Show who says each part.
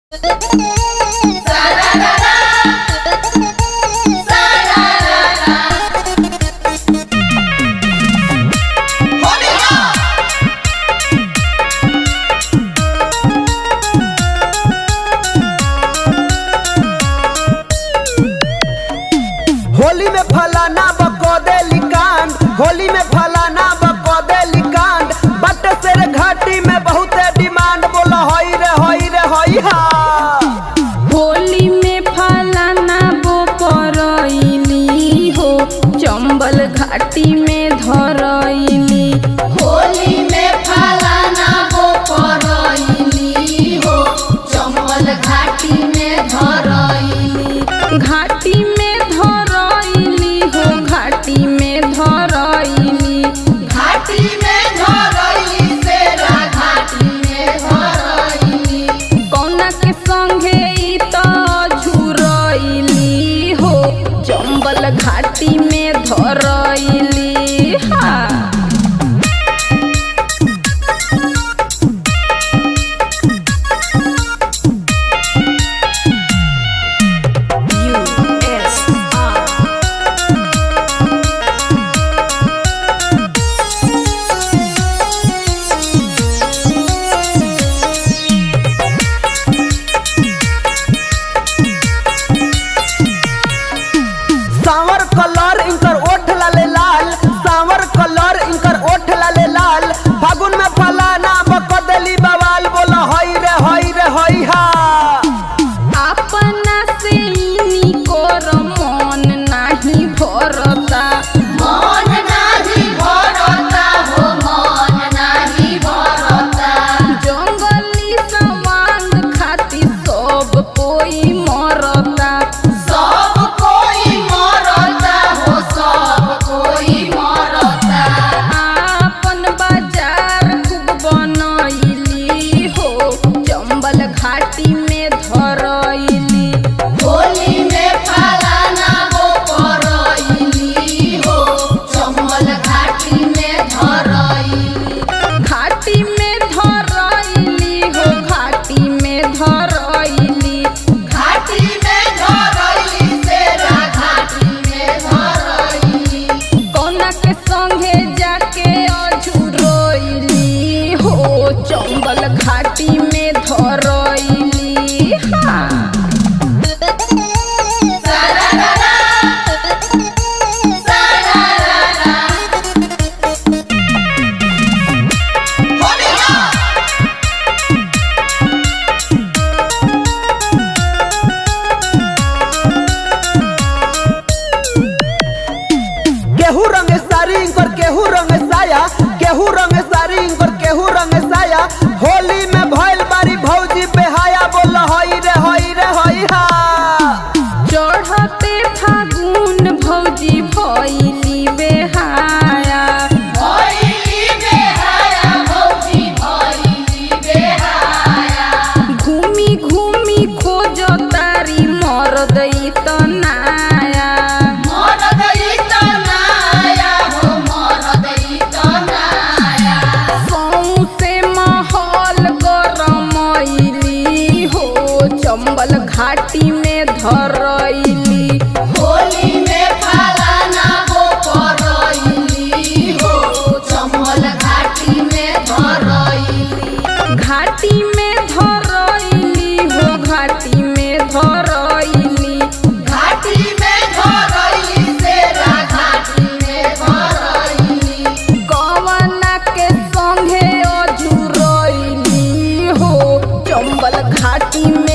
Speaker 1: होली में फलाना बकोदेली कांड, होली में फलाना बकोदेली कांड, बट सेर घाटी में बहुत डिमांड। बोला होई रे होई रे होई हा।
Speaker 2: होली में फलाना बो परइली हो, चंबल घाटी में धरइली।
Speaker 3: होली में फलाना बो परइली हो, चंबल घाटी में धरइली।
Speaker 2: घाटी में धरइली हो, घाटी में धरइली।
Speaker 3: घाटी में धरइली सेरा घाटी में धरइली।
Speaker 2: कौना के संगे ई त झुरइली हो, चंबल घाटी में धरइली हा।
Speaker 1: सांवर कलर इनकर ओठ लाले लाल, सांवर कलर इनकर ओठ लाले लाल। फागुन में फलाना बकोदेली बवाल। बोला होई रे होई रे होई हा।
Speaker 2: अपना से इनी कोर मन नाही भरता,
Speaker 3: मन नाही भरता हो, मन नाही भरता।
Speaker 2: जंगली सवांग खाती सब कोई मरता।
Speaker 3: सब कोई मरता हो, सब कोई मरता।
Speaker 2: आपन बाजार खूब बनइली हो, चंबल घाटी में धरइली।
Speaker 3: होली में फलाना बो परइली हो, चंबल घाटी में धरइली।
Speaker 2: घाटी में धरइली हो, घाटी में धरइली।
Speaker 3: घाटी में धरइली सेरा घाटी में धरइली।
Speaker 2: कौना के संगे जाके अझुरइली हो, चंबल घाटी में धरइली हा।
Speaker 3: सारारारा, सारारारा। होली हा।
Speaker 1: केहू रंग साड़ी इनकर केहू रंग साया, केहू रंग साड़ी इनकर केहू रंग साया। होली में भइल बारी भौजी बेहाया। बोला होई रे होई रे होई हा।
Speaker 2: चढ़ते फागुन भौजी भइली बेहाया,
Speaker 3: भइली बेहाया भौजी भइली बेहाया।
Speaker 2: घूमी घूमी खोज तारी मरद ई त नाया।
Speaker 3: मरद ई त नाया हो, मरद ई त नाया।
Speaker 2: सौंसे महल गरमइली हो, चंबल घाटी में धरइली।
Speaker 3: होली में फलाना बो परइली हो, चंबल घाटी में धरइली।
Speaker 2: घाटी में धरइली हो, घाटी में धरइली।
Speaker 3: घाटी में धरइली सेरा घाटी में धरइली।
Speaker 2: कवना के संगे अझुरइली हो, चंबल घाटी में